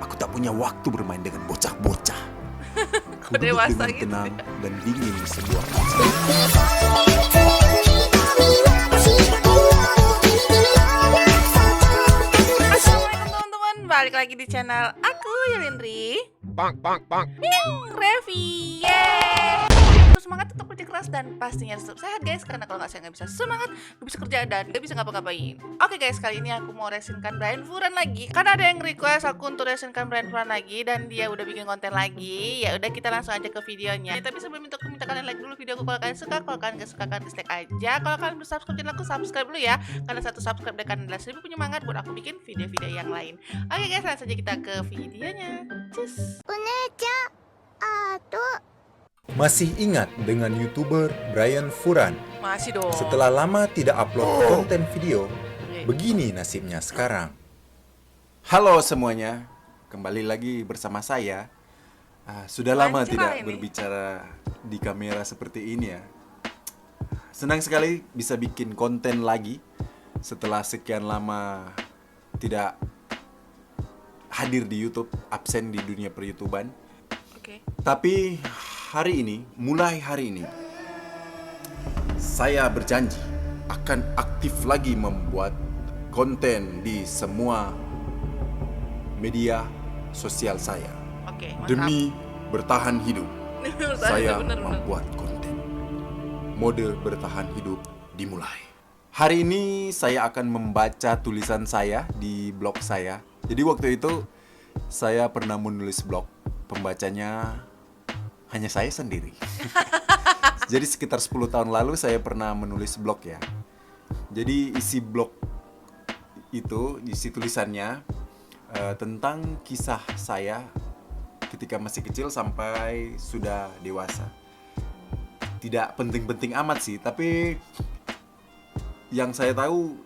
Aku tak punya waktu bermain dengan bocah-bocah. Ku duduk dewasa dengan gitu tenang dan dingin di sebuah Assalamualaikum teman-teman, balik lagi di channel aku Yelindri Revi. Yeay. Terus semangat, tetap kerja keras dan pastinya tetap sehat guys. Karena kalau nggak saya nggak bisa semangat, nggak bisa kerja dan nggak bisa ngapa-ngapain. Oke guys, kali ini aku mau resinkan Brian Furan lagi. Karena ada yang request aku untuk resinkan Brian Furan lagi dan dia udah bikin konten lagi. Ya udah kita langsung aja ke videonya. Tapi sebelum itu aku minta kalian like dulu videoku kalau kalian suka. Kalau kalian nggak suka kalian dislike aja. Kalau kalian belum subscribe channel aku, subscribe dulu ya. Karena satu subscribe dari kalian adalah 1000 penyemangat buat aku bikin video-video yang lain. Oke guys, langsung aja kita ke videonya. Cus. Masih ingat dengan YouTuber Brian Furan? Masih dong. Setelah lama tidak upload konten video, begini nasibnya sekarang. Halo semuanya, kembali lagi bersama saya. Sudah lama Wancur tidak ini. berbicara di kamera seperti ini ya. Senang sekali bisa bikin konten lagi setelah sekian lama tidak hadir di YouTube, absen di dunia per-YouTuban. Oke. Tapi mulai hari ini, saya berjanji akan aktif lagi membuat konten di semua media sosial saya. Oke, mantap. Demi bertahan hidup, saya Bener. membuat konten. Mode bertahan hidup dimulai. Hari ini saya akan membaca tulisan saya di blog saya. Jadi waktu itu saya pernah menulis blog, pembacanya hanya saya sendiri. Jadi sekitar 10 tahun lalu saya pernah menulis blog ya. Jadi isi blog itu, isi tulisannya tentang kisah saya ketika masih kecil sampai sudah dewasa. Tidak penting-penting amat sih, tapi yang saya tahu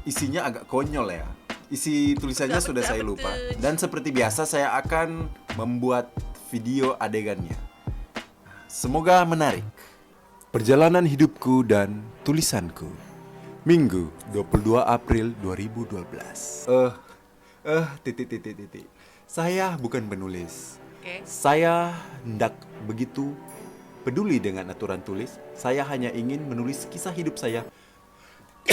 isinya agak konyol ya. Isi tulisannya sudah saya lupa. Dan seperti biasa saya akan membuat video adegannya. Semoga menarik. Perjalanan hidupku dan tulisanku. Minggu 22 April 2012. Saya bukan penulis. Oke. Saya hendak begitu peduli dengan aturan tulis. Saya hanya ingin menulis kisah hidup saya.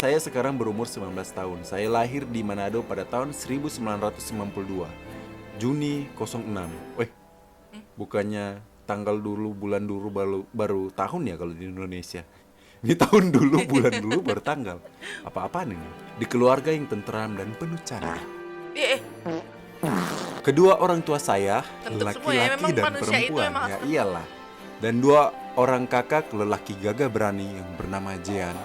Saya sekarang berumur 19 tahun. Saya lahir di Manado pada tahun 1992. Juni 06. Bukannya tanggal dulu, bulan dulu, baru tahun ya kalau di Indonesia. Ini tahun dulu, bulan dulu, baru tanggal. Apa-apaan ini? Di keluarga yang tentram dan penuh canda. Kedua orang tua saya, Tentu semua ya, laki-laki memang dan manusia itu perempuan. memang Ya harus- iyalah. Dan dua orang kakak lelaki gagah berani yang bernama Jean,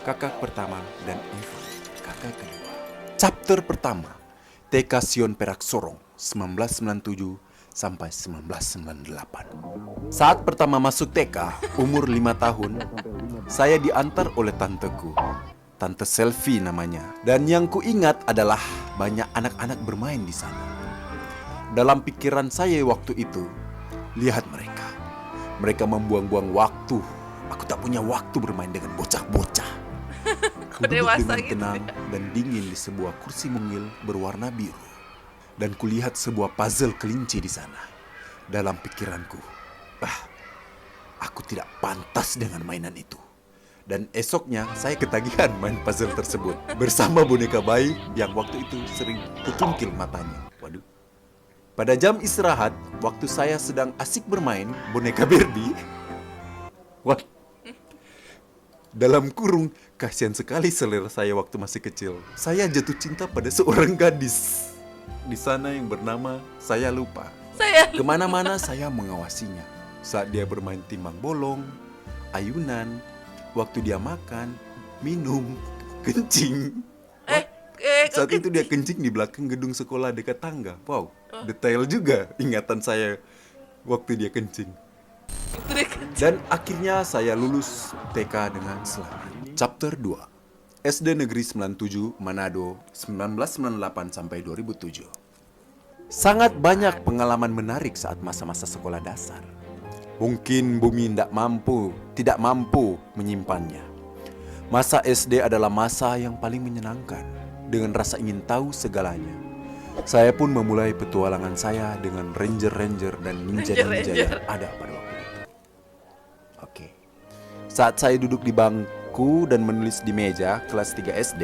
kakak pertama, dan Eva, kakak kedua. Chapter pertama, TK Sion Perak Sorong, 1997 sampai 1998. Saat pertama masuk TK, umur 5 tahun, saya diantar oleh tanteku. Tante Selfie namanya. Dan yang kuingat adalah banyak anak-anak bermain di sana. Dalam pikiran saya waktu itu, lihat mereka. Mereka membuang-buang waktu. Aku tak punya waktu bermain dengan bocah-bocah. Ku duduk dewasa dengan gitu tenang dan dingin di sebuah kursi mungil berwarna biru. Dan kulihat sebuah puzzle kelinci di sana. Dalam pikiranku, aku tidak pantas dengan mainan itu. Dan esoknya saya ketagihan main puzzle tersebut bersama boneka bayi yang waktu itu sering kutungkil matanya. Waduh. Pada jam istirahat, waktu saya sedang asik bermain boneka Barbie. What? Dalam kurung, kasihan sekali selera saya waktu masih kecil. Saya jatuh cinta pada seorang gadis. Di sana yang bernama saya lupa. Kemana-mana saya mengawasinya. Saat dia bermain timbang bolong, ayunan, waktu dia makan, minum, kencing. Saat itu dia kencing di belakang gedung sekolah dekat tangga. Wow, detail juga ingatan saya waktu dia kencing. Dan akhirnya saya lulus TK dengan selamat. Chapter 2, SD Negeri 97 Manado 1998 sampai 2007. Sangat banyak pengalaman menarik saat masa-masa sekolah dasar. Mungkin bumi tidak mampu menyimpannya. Masa SD adalah masa yang paling menyenangkan, dengan rasa ingin tahu segalanya. Saya pun memulai petualangan saya dengan ranger-ranger dan ninja-ninja yang ada pada waktu itu. Oke. Saat saya duduk di bangku dan menulis di meja kelas 3 SD,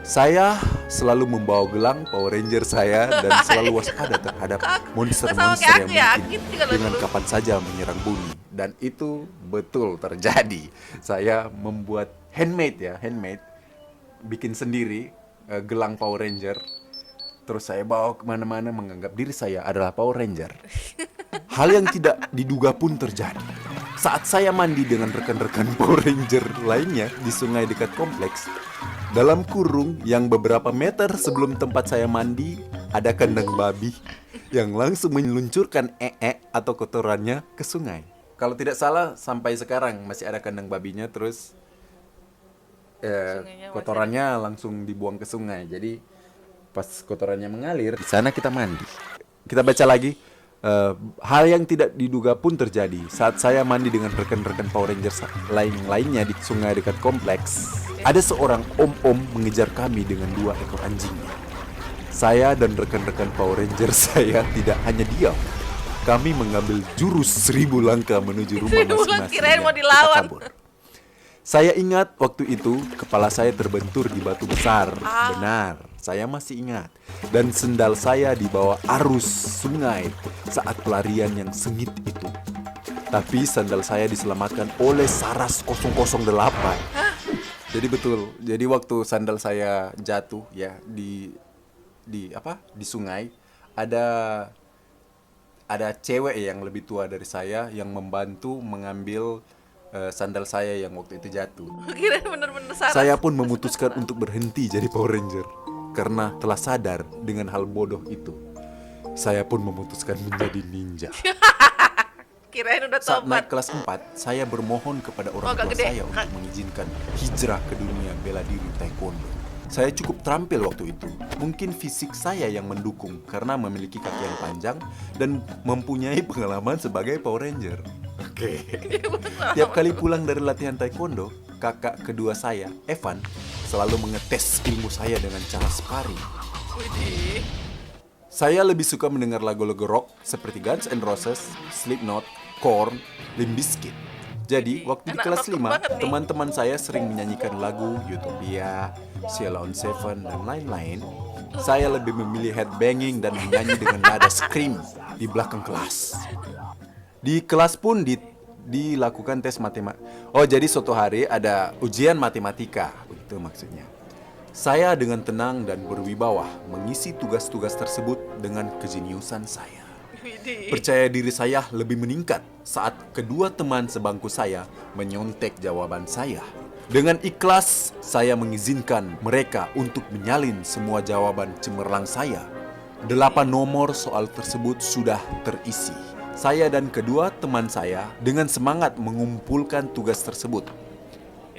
saya selalu membawa gelang Power Ranger saya dan selalu waspada terhadap monster-monster yang mungkin dengan kapan saja menyerang bumi. Dan itu betul terjadi. Saya membuat handmade, bikin sendiri gelang Power Ranger. Terus saya bawa kemana-mana menganggap diri saya adalah Power Ranger. Hal yang tidak diduga pun terjadi. Saat saya mandi dengan rekan-rekan Power Ranger lainnya di sungai dekat kompleks, dalam kurung yang beberapa meter sebelum tempat saya mandi, ada kandang babi yang langsung meluncurkan atau kotorannya ke sungai. Kalau tidak salah sampai sekarang masih ada kandang babinya, terus kotorannya langsung dibuang ke sungai. Jadi pas kotorannya mengalir, di sana kita mandi. Kita baca lagi. Hal yang tidak diduga pun terjadi saat saya mandi dengan rekan-rekan Power Rangers lainnya di sungai dekat kompleks. Ada seorang om-om mengejar kami dengan 2 ekor anjingnya. Saya dan rekan-rekan Power Ranger saya tidak hanya diam. Kami mengambil jurus 1000 langkah menuju rumah masing-masing. Kirain mau dilawan. Saya ingat waktu itu kepala saya terbentur di batu besar. Benar, saya masih ingat. Dan sendal saya dibawa arus sungai saat pelarian yang sengit itu. Tapi sandal saya diselamatkan oleh Saras 008. Jadi betul. Jadi waktu sandal saya jatuh ya di sungai, ada cewek yang lebih tua dari saya yang membantu mengambil sandal saya yang waktu itu jatuh. Kirain bener-bener Saras. Saya pun memutuskan untuk berhenti jadi Power Ranger karena telah sadar dengan hal bodoh itu. Saya pun memutuskan menjadi ninja. Kirain udah Saat naik tobat. kelas 4, saya bermohon kepada orang tua saya untuk mengizinkan hijrah ke dunia bela diri taekwondo. Saya cukup terampil waktu itu. Mungkin fisik saya yang mendukung karena memiliki kaki yang panjang dan mempunyai pengalaman sebagai Power Ranger. Oke. Tiap kali pulang dari latihan taekwondo, kakak kedua saya, Evan, selalu mengetes ilmu saya dengan cara sparring. Widih. Saya lebih suka mendengar lagu-lagu rock seperti Guns N' Roses, Slipknot, Korn, Limp Bizkit. Jadi, waktu di Anak kelas rock 5, banget nih. teman-teman saya sering menyanyikan lagu Utopia, Sheila on Seven, dan lain-lain. Saya lebih memilih headbanging dan menyanyi dengan nada scream di belakang kelas. Di kelas pun dilakukan tes matematika. Oh, jadi suatu hari ada ujian matematika, itu maksudnya. Saya dengan tenang dan berwibawa mengisi tugas-tugas tersebut dengan kejeniusan saya. Widih. Percaya diri saya lebih meningkat saat kedua teman sebangku saya menyontek jawaban saya. Dengan ikhlas, saya mengizinkan mereka untuk menyalin semua jawaban cemerlang saya. 8 nomor soal tersebut sudah terisi. Saya dan kedua teman saya dengan semangat mengumpulkan tugas tersebut.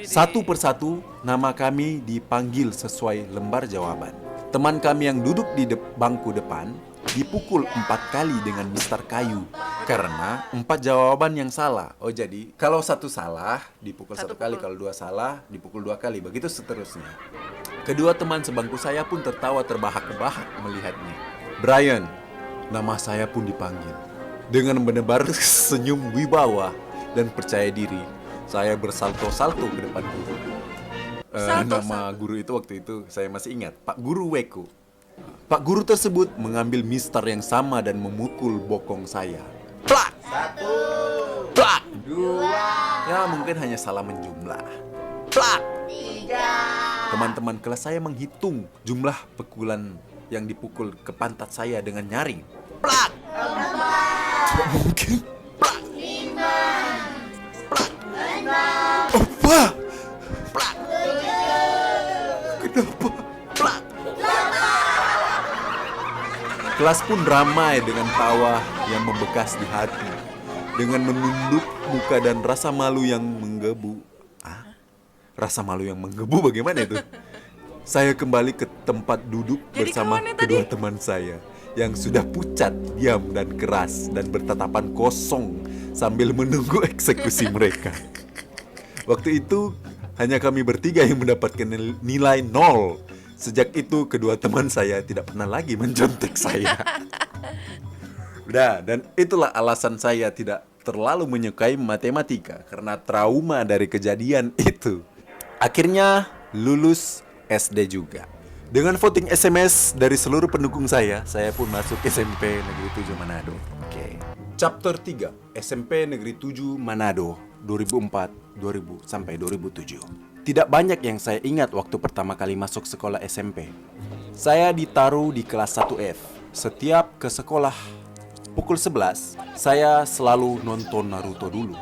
Satu persatu, nama kami dipanggil sesuai lembar jawaban. Teman kami yang duduk di bangku depan dipukul 4 kali dengan mister kayu karena 4 jawaban yang salah. Oh, jadi kalau satu salah dipukul 1 kali, kalau 2 salah dipukul 2 kali, begitu seterusnya. Kedua teman sebangku saya pun tertawa terbahak-bahak melihatnya. Brian, nama saya pun dipanggil. Dengan menebar senyum wibawa dan percaya diri, saya bersalto-salto ke depan guru. Nama guru itu waktu itu saya masih ingat, Pak Guru Weko. Pak guru tersebut mengambil mister yang sama dan memukul bokong saya. Plak! 1, plak! 2, ya mungkin hanya salah menjumlah. Plak! 3. Teman-teman kelas saya menghitung jumlah pukulan yang dipukul ke pantat saya dengan nyaring. Plak! 4. Tidak mungkin. Plak! 5. Plak! 6. Apa? Plak! 7. Kenapa? Plak! Kelas pun ramai dengan tawa yang membekas di hati. Dengan menunduk muka dan rasa malu yang menggebu. Rasa malu yang menggebu bagaimana itu? Saya kembali ke tempat duduk bersama kedua teman saya yang sudah pucat, diam dan keras dan bertatapan kosong sambil menunggu eksekusi mereka. Waktu itu hanya kami bertiga yang mendapatkan nilai 0 Sejak itu kedua teman saya tidak pernah lagi mencontek saya. Udah, dan itulah alasan saya tidak terlalu menyukai matematika karena trauma dari kejadian itu. Akhirnya lulus SD juga. Dengan voting SMS dari seluruh pendukung saya pun masuk SMP Negeri 7 Manado. Oke. Chapter 3, SMP Negeri 7 Manado, 2004, 2000 sampai 2007. Tidak banyak yang saya ingat waktu pertama kali masuk sekolah SMP. Saya ditaruh di kelas 1F. Setiap ke sekolah pukul 11, saya selalu nonton Naruto dulu.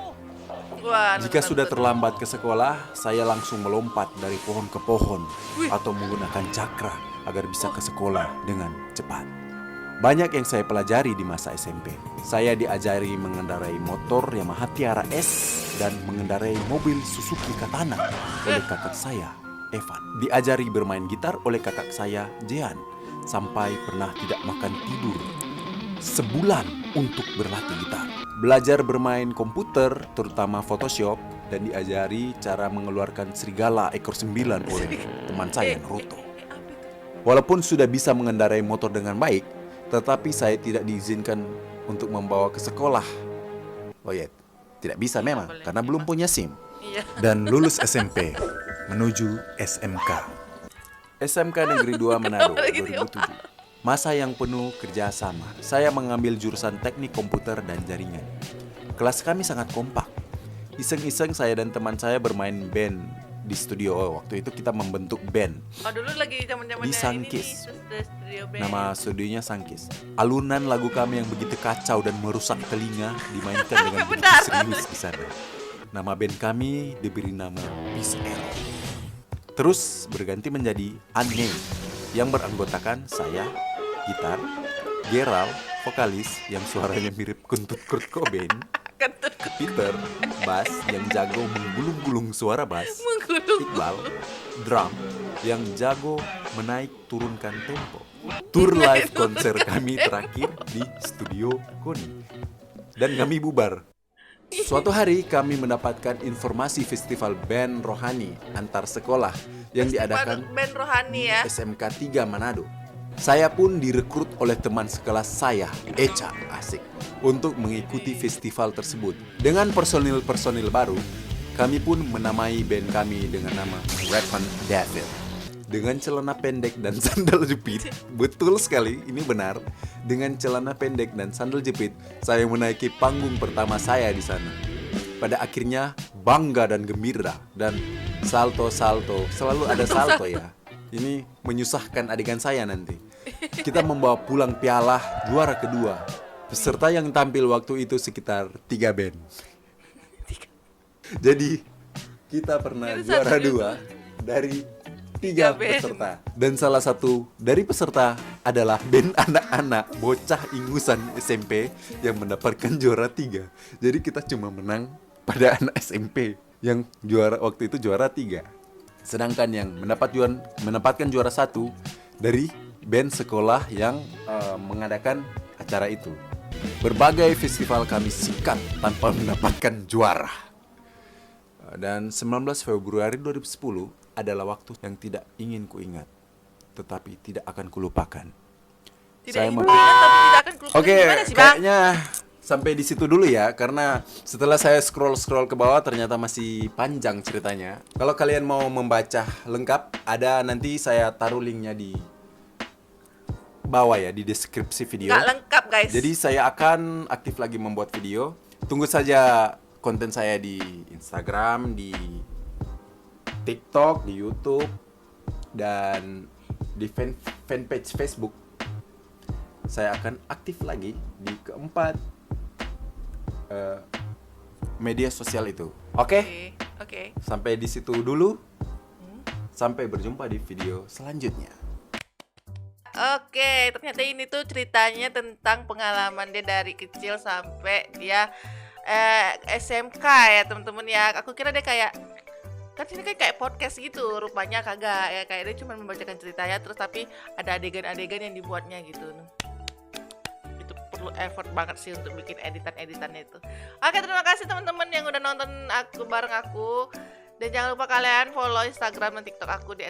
Wah, Jika nonton sudah Naruto. terlambat ke sekolah, saya langsung melompat dari pohon ke pohon atau menggunakan cakra agar bisa ke sekolah dengan cepat. Banyak yang saya pelajari di masa SMP. Saya diajari mengendarai motor Yamaha Tiara S dan mengendarai mobil Suzuki Katana oleh kakak saya, Evan. Diajari bermain gitar oleh kakak saya, Jean. Sampai pernah tidak makan tidur sebulan untuk berlatih gitar. Belajar bermain komputer, terutama Photoshop, dan diajari cara mengeluarkan serigala ekor 9 oleh teman saya, Naruto. Walaupun sudah bisa mengendarai motor dengan baik, tetapi saya tidak diizinkan untuk membawa ke sekolah. Oh ya, tidak bisa memang, boleh. karena belum punya SIM. Iya. Dan lulus SMP, menuju SMK. SMK Negeri 2 Manado, Boleh gitu ya, 2007. Masa yang penuh kerjasama. Saya mengambil jurusan teknik komputer dan jaringan. Kelas kami sangat kompak. Iseng-iseng saya dan teman saya bermain band di studio. Waktu itu kita membentuk band. Oh, dulu lagi zaman-zamannya Di ini Sangkis. nih, studio band. Nama studionya Sangkis. Alunan lagu kami yang begitu kacau dan merusak telinga dimainkan dengan begitu Benar. serius di sana. Nama band kami diberi nama Peace Arrow. Terus berganti menjadi Unnamed yang beranggotakan saya, gitar, Gerald, vokalis yang suaranya mirip kentut Kurt Cobain, Kentut Peter, bass yang jago menggulung-gulung suara bass, menggulung. Iqbal, drum yang jago menaik turunkan tempo. Tour live konser kami terakhir di studio Koni. Dan kami bubar. Suatu hari kami mendapatkan informasi festival band rohani antar sekolah yang diadakan Band rohani ya. SMK 3 Manado. Saya pun direkrut oleh teman sekelas saya, Echa, asik, untuk mengikuti festival tersebut. Dengan personil-personil baru, kami pun menamai band kami dengan nama Weapon David. Dengan celana pendek dan sandal jepit, betul sekali, ini benar. Dengan celana pendek dan sandal jepit, saya menaiki panggung pertama saya di sana. Pada akhirnya bangga dan gembira dan salto-salto, selalu ada salto ya. Ini menyusahkan adegan saya nanti. Kita membawa pulang piala juara kedua. Peserta yang tampil waktu itu sekitar 3 band. Jadi kita pernah Itu juara satu 2 dari 3 band. peserta. Dan salah satu dari peserta adalah band anak-anak bocah ingusan SMP yang mendapatkan juara 3. Jadi kita cuma menang pada anak SMP yang juara waktu itu juara 3. Sedangkan yang mendapatkan juara 1 dari band sekolah yang mengadakan acara itu. Berbagai festival kami sikat tanpa mendapatkan juara. Dan 19 Februari 2010 adalah waktu yang tidak ingin kuingat, tetapi tidak akan kulupakan. Tidak Saya ingat mau- tapi tidak akan keluar. Oke, Gimana sih, Bang? kayaknya sampai di situ dulu ya, karena setelah saya scroll ke bawah ternyata masih panjang ceritanya. Kalau kalian mau membaca lengkap, ada nanti saya taruh linknya di bawah ya, di deskripsi video. Nggak lengkap, guys. Jadi saya akan aktif lagi membuat video. Tunggu saja konten saya di Instagram, di TikTok, di YouTube, dan di fanpage Facebook. Saya akan aktif lagi di keempat media sosial itu. Oke? Oke. Sampai di situ dulu. Sampai berjumpa di video selanjutnya. Oke, ternyata ini tuh ceritanya tentang pengalaman dia dari kecil sampai dia SMK ya teman-teman ya. Aku kira dia kayak kan ini kan kayak podcast gitu, rupanya kagak ya, kayak dia cuma membacakan ceritanya terus tapi ada adegan-adegan yang dibuatnya gitu. Itu perlu effort banget sih untuk bikin editan-editannya itu. Oke, terima kasih teman-teman yang udah nonton aku bareng aku. Dan jangan lupa kalian follow Instagram dan TikTok aku di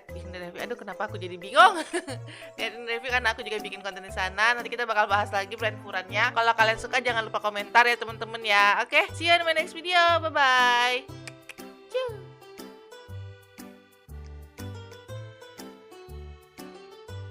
@bikinrevi. Aduh, kenapa aku jadi bingung? Di @bikinrevi karena aku juga bikin konten di sana. Nanti kita bakal bahas lagi brand furannya. Kalau kalian suka jangan lupa komentar ya teman-teman ya. Oke, see you in my next video. Bye bye. Ciao.